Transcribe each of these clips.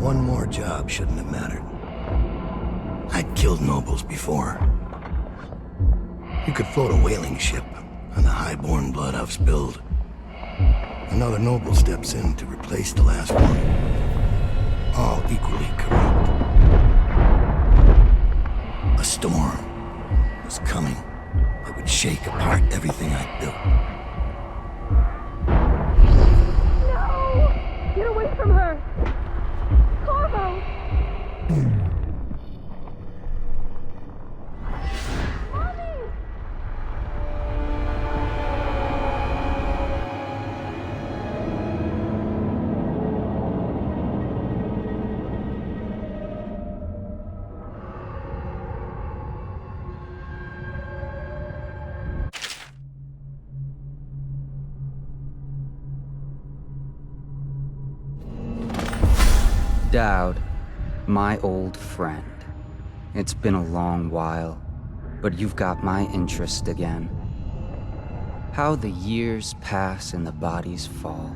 One more job shouldn't have mattered. I'd killed nobles before. You could float a whaling ship on the high-born blood I've spilled. Another noble steps in to replace the last one. All equally corrupt. A storm was coming that would shake apart everything I'd built. No! Get away from her! Corvo! Dowd, my old friend. It's been a long while, but you've got my interest again. How the years pass and the bodies fall.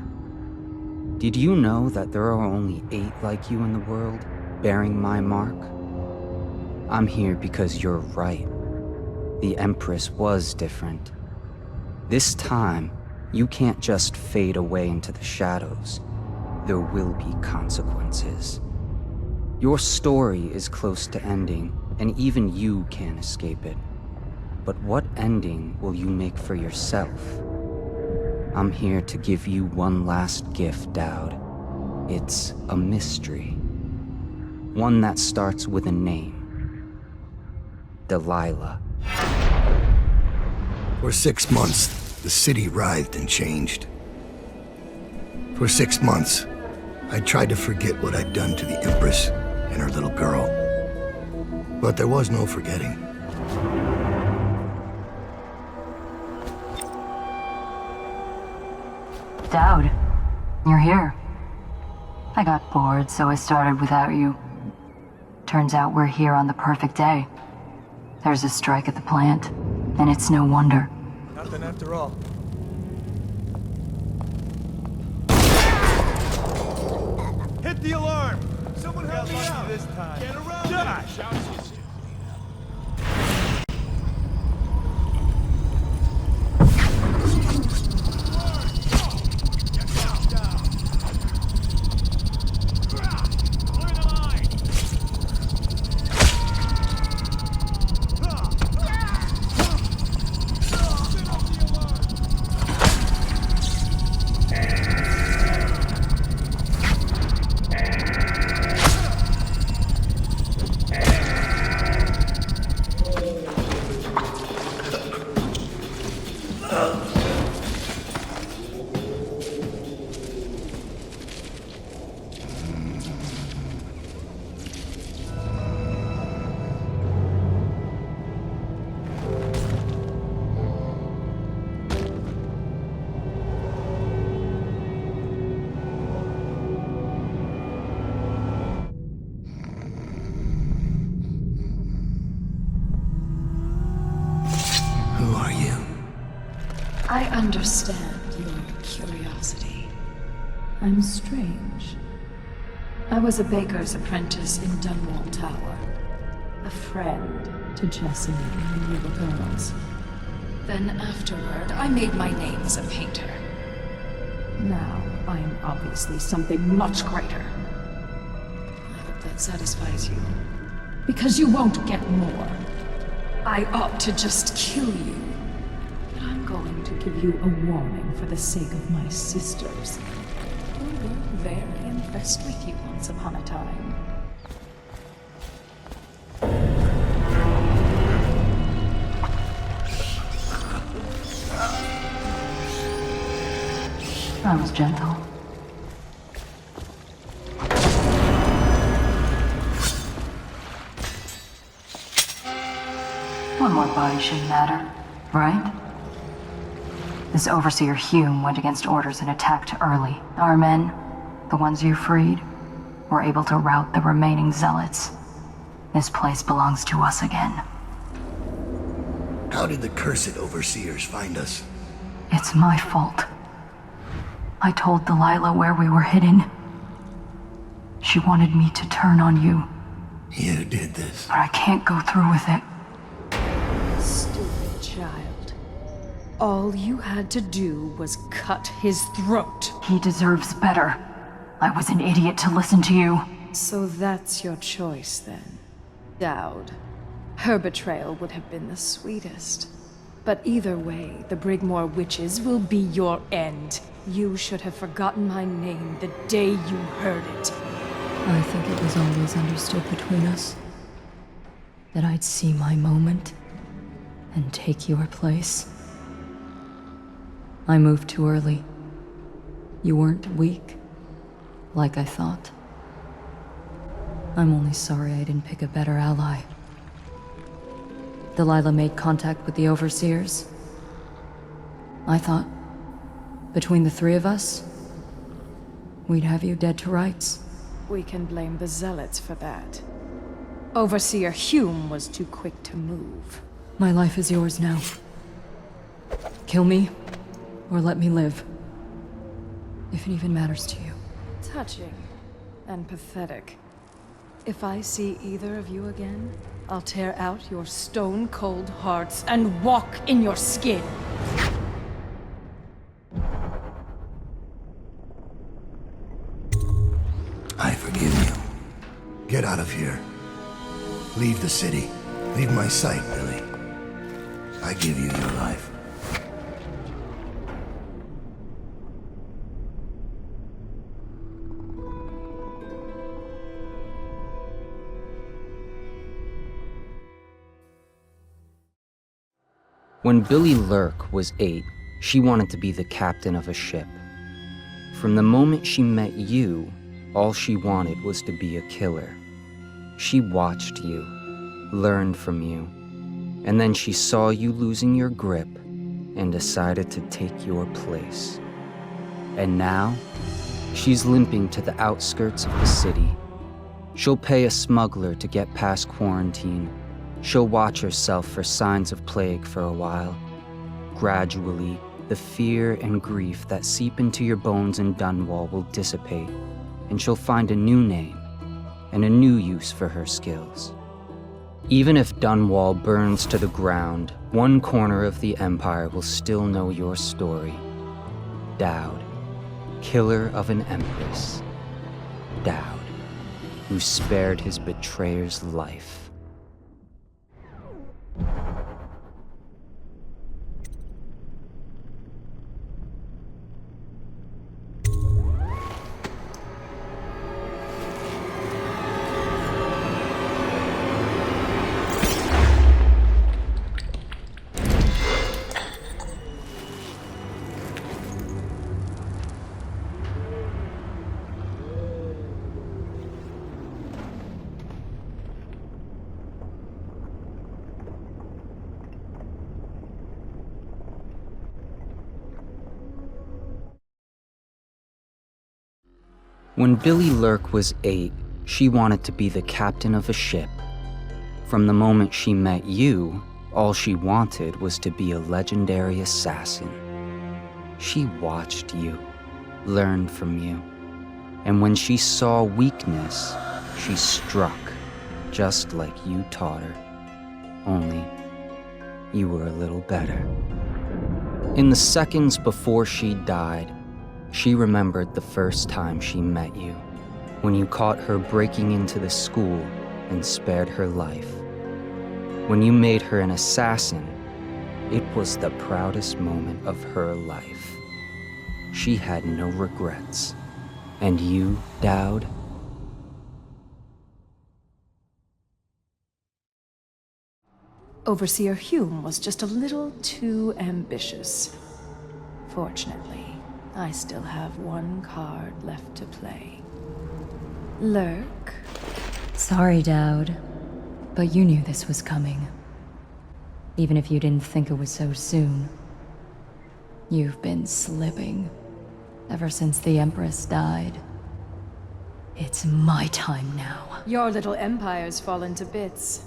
Did you know that there are only 8 like you in the world, bearing my mark? I'm here because you're right. The Empress was different. This time, you can't just fade away into the shadows. There will be consequences. Your story is close to ending, and even you can't escape it. But what ending will you make for yourself? I'm here to give you one last gift, Dowd. It's a mystery. One that starts with a name. Delilah. For 6 months, the city writhed and changed. For 6 months, I tried to forget what I'd done to the Empress and her little girl. But there was no forgetting. Dowd, you're here. I got bored, so I started without you. Turns out we're here on the perfect day. There's a strike at the plant, and it's no wonder. Nothing after all. Hit the alarm! Someone help me out this time. Get around! Josh! I understand your curiosity. I'm strange. I was a baker's apprentice in Dunwall Tower. A friend to Jessie and the little girls. Then afterward, I made my name as a painter. Now, I am obviously something much greater. I hope that satisfies you. Because you won't get more. I ought to just kill you. But I'm going to give you a warning for the sake of my sisters. Who were very impressed with you once upon a time. I was gentle. One more body shouldn't matter, right? This Overseer Hume went against orders and attacked early. Our men, the ones you freed, were able to rout the remaining zealots. This place belongs to us again. How did the cursed Overseers find us? It's my fault. I told Delilah where we were hidden. She wanted me to turn on you, You did this. but I can't go through with it. Stupid child. All you had to do was cut his throat. He deserves better. I was an idiot to listen to you. So that's your choice then. Dowd. Her betrayal would have been the sweetest. But either way, the Brigmore witches will be your end. You should have forgotten my name the day you heard it. I think it was always understood between us that I'd see my moment and take your place. I moved too early. You weren't weak, like I thought. I'm only sorry I didn't pick a better ally. Delilah made contact with the Overseers. I thought, between the three of us, we'd have you dead to rights. We can blame the Zealots for that. Overseer Hume was too quick to move. My life is yours now. Kill me, or let me live. If it even matters to you. Touching and pathetic. If I see either of you again, I'll tear out your stone-cold hearts and walk in your skin. I forgive you. Get out of here. Leave the city. Leave my sight, Billy. I give you your life. When Billy Lurk was 8, she wanted to be the captain of a ship. From the moment she met you, all she wanted was to be a killer. She watched you, learned from you, and then she saw you losing your grip and decided to take your place. And now, she's limping to the outskirts of the city. She'll pay a smuggler to get past quarantine. She'll watch herself for signs of plague for a while. Gradually, the fear and grief that seep into your bones in Dunwall will dissipate, and she'll find a new name and a new use for her skills. Even if Dunwall burns to the ground, one corner of the Empire will still know your story. Dowd, killer of an empress. Dowd, who spared his betrayer's life. When Billy Lurk was 8, she wanted to be the captain of a ship. From the moment she met you, all she wanted was to be a legendary assassin. She watched you, learned from you, and when she saw weakness, she struck, just like you taught her. Only, you were a little better. In the seconds before she died, she remembered the first time she met you, when you caught her breaking into the school and spared her life. When you made her an assassin, it was the proudest moment of her life. She had no regrets. And you, Dowd? Overseer Hume was just a little too ambitious. Fortunately, I still have one card left to play. Lurk? Sorry, Dowd, but you knew this was coming. Even if you didn't think it was so soon. You've been slipping ever since the Empress died. It's my time now. Your little empire's fallen to bits.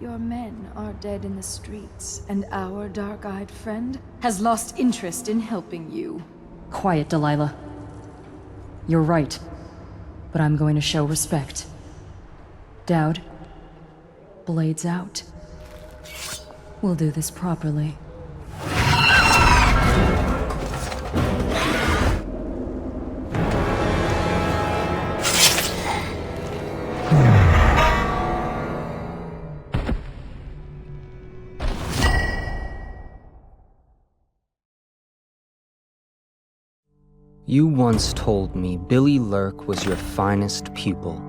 Your men are dead in the streets, and our dark-eyed friend has lost interest in helping you. Quiet, Delilah. You're right. but I'm going to show respect. Dowd, blades out. We'll do this properly. You once told me Billy Lurk was your finest pupil.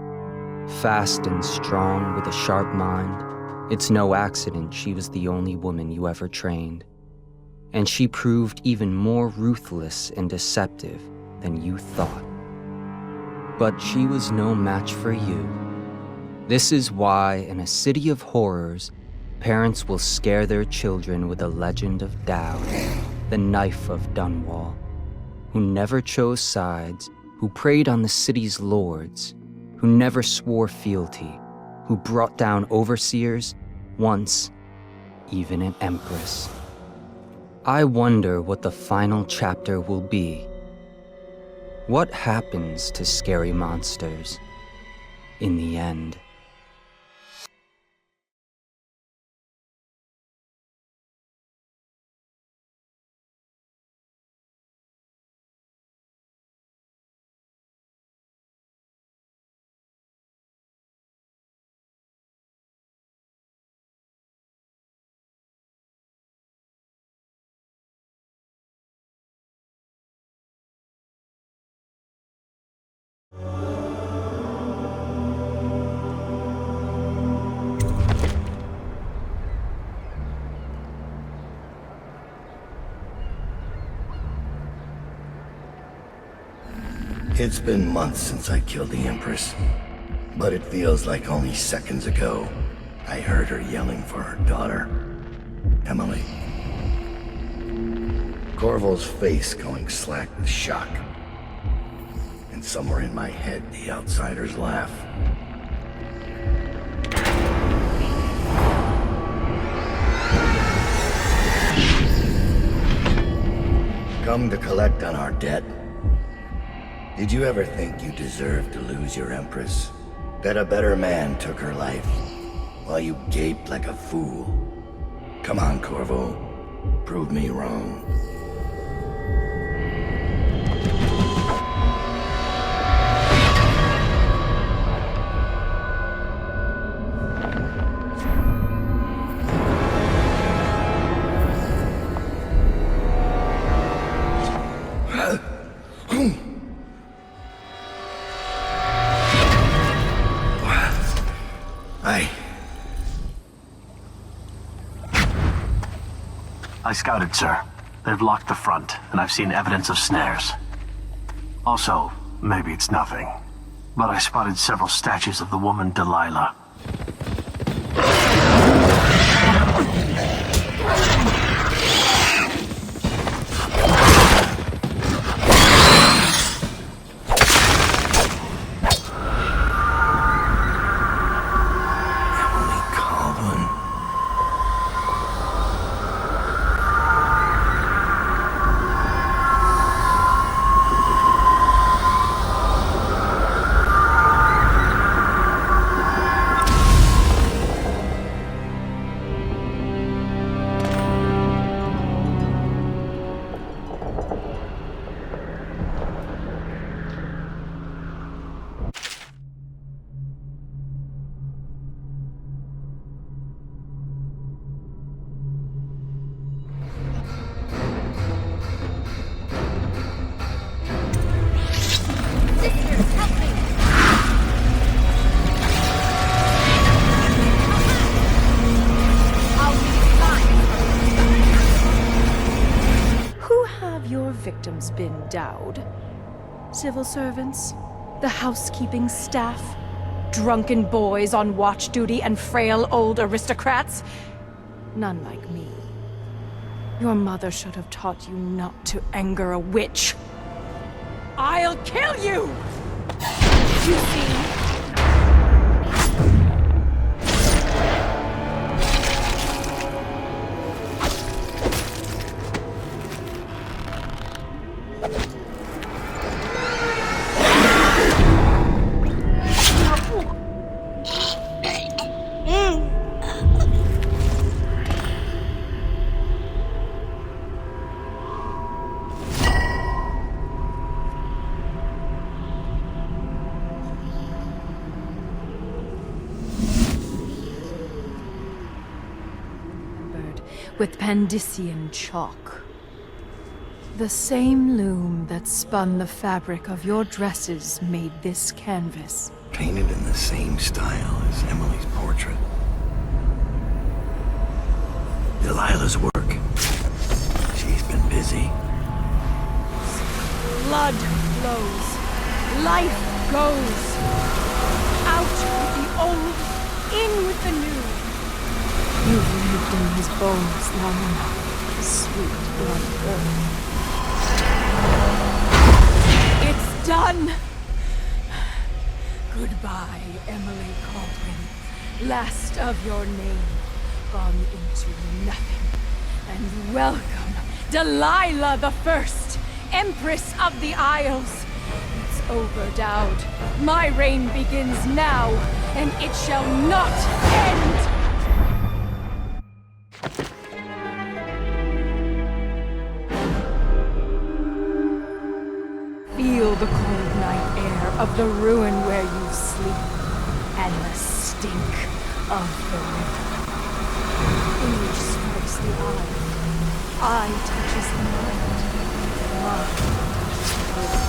Fast and strong with a sharp mind, it's no accident she was the only woman you ever trained. And she proved even more ruthless and deceptive than you thought. But she was no match for you. This is why, in a city of horrors, parents will scare their children with a legend of Dowd, the knife of Dunwall, who never chose sides, who preyed on the city's lords, who never swore fealty, who brought down overseers, once even an empress. I wonder what the final chapter will be. What happens to scary monsters in the end? It's been months since I killed the Empress, but it feels like only seconds ago I heard her yelling for her daughter, Emily. Corvo's face going slack with shock, and somewhere in my head the outsiders laugh. Come to collect on our debt? Did you ever think you deserved to lose your Empress? That a better man took her life, while you gaped like a fool? Come on, Corvo. Prove me wrong. I scouted, sir. They've locked the front, and I've seen evidence of snares. Also, maybe it's nothing, but I spotted several statues of the woman Delilah. Victims been Dowd? Civil servants? The housekeeping staff? Drunken boys on watch duty and frail old aristocrats? None like me. Your mother should have taught you not to anger a witch. I'll kill you! You see? with Pandician chalk. The same loom that spun the fabric of your dresses made this canvas. Painted in the same style as Emily's portrait. Delilah's work. She's been busy. Blood flows. Life goes. Out with the old, in with the new. You've lived in his bones long enough, sweet blood earth. It's done! Goodbye, Emily Caldwin. Last of your name, gone into nothing. And welcome, Delilah the First, Empress of the Isles. It's over, Dowd. My reign begins now, and it shall not end! Feel the cold night air of the ruin where you sleep, and the stink of the river. Age strikes the eye touches the mind, mind touches the will.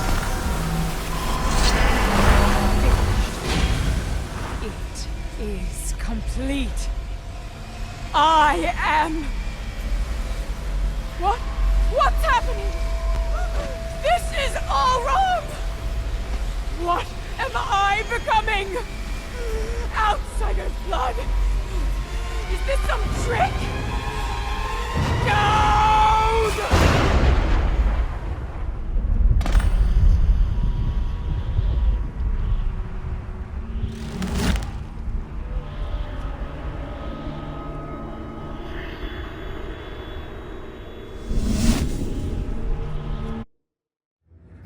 It is complete. I am... What's happening? This is all wrong! What am I becoming? Outsider's blood! Is this some trick? No!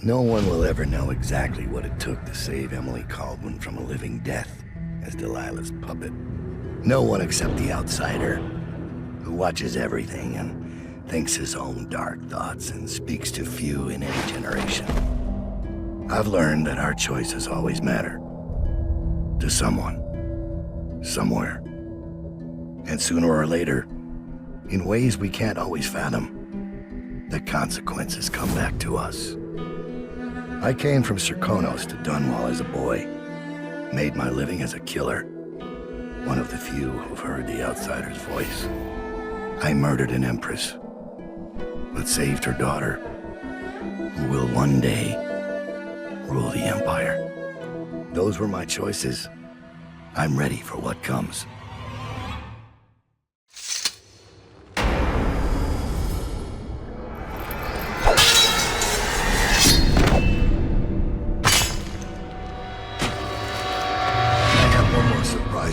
No one will ever know exactly what it took to save Emily Caldwin from a living death as Delilah's puppet. No one except the outsider, who watches everything and thinks his own dark thoughts and speaks to few in any generation. I've learned that our choices always matter. To someone. Somewhere. And sooner or later, in ways we can't always fathom, the consequences come back to us. I came from Serkonos to Dunwall as a boy. Made my living as a killer. One of the few who've heard the outsider's voice. I murdered an empress, but saved her daughter, who will one day rule the empire. Those were my choices. I'm ready for what comes.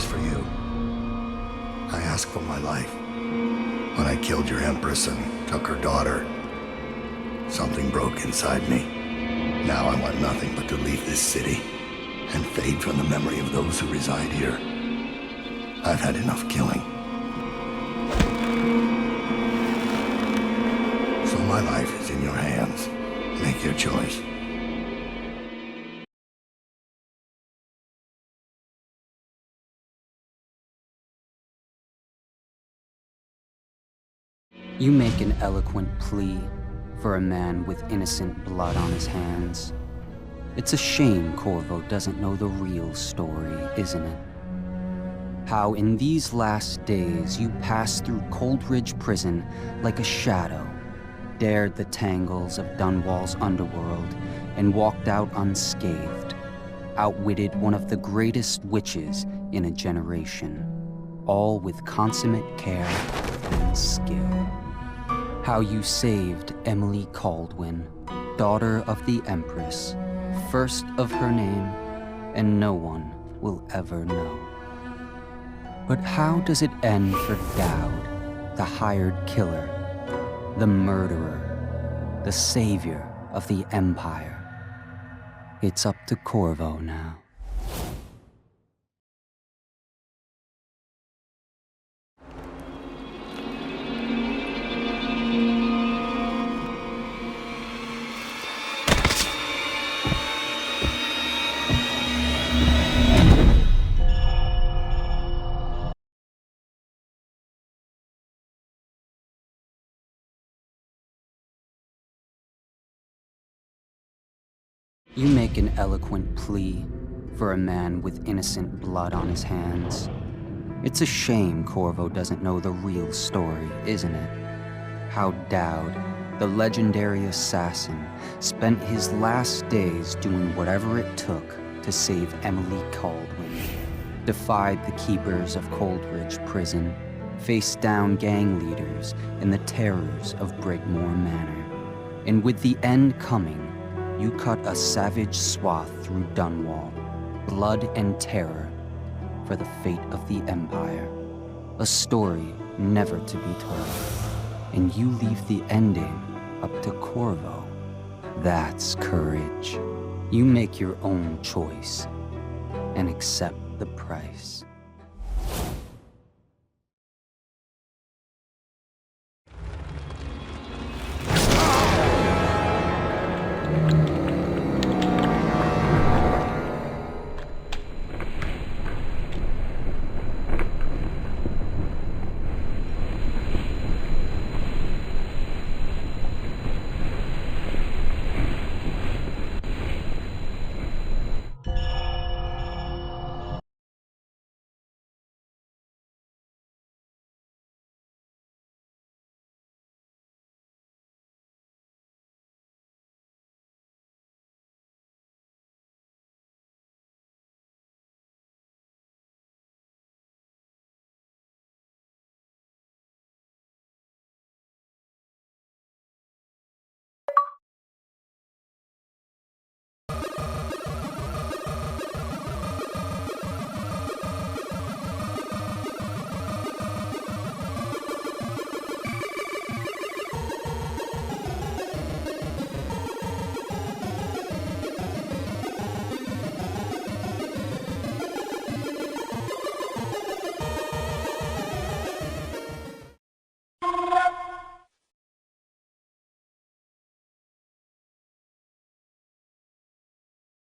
For you. I asked for my life. When I killed your empress and took her daughter, something broke inside me. Now I want nothing but to leave this city and fade from the memory of those who reside here. I've had enough killing. So my life is in your hands. Make your choice. You make an eloquent plea for a man with innocent blood on his hands. It's a shame Corvo doesn't know the real story, isn't it? How in these last days you passed through Coldridge Prison like a shadow, dared the tangles of Dunwall's underworld, and walked out unscathed, outwitted one of the greatest witches in a generation, all with consummate care and skill. How you saved Emily Caldwin, daughter of the Empress, first of her name, and no one will ever know. But how does it end for Dowd, the hired killer, the murderer, the savior of the Empire? It's up to Corvo now. You make an eloquent plea for a man with innocent blood on his hands. It's a shame Corvo doesn't know the real story, isn't it? How Dowd, the legendary assassin, spent his last days doing whatever it took to save Emily Caldwin, defied the keepers of Coldridge Prison, faced down gang leaders in the terrors of Brigmore Manor. And with the end coming, you cut a savage swath through Dunwall, blood and terror, for the fate of the Empire. A story never to be told. And you leave the ending up to Corvo. That's courage. You make your own choice and accept the price.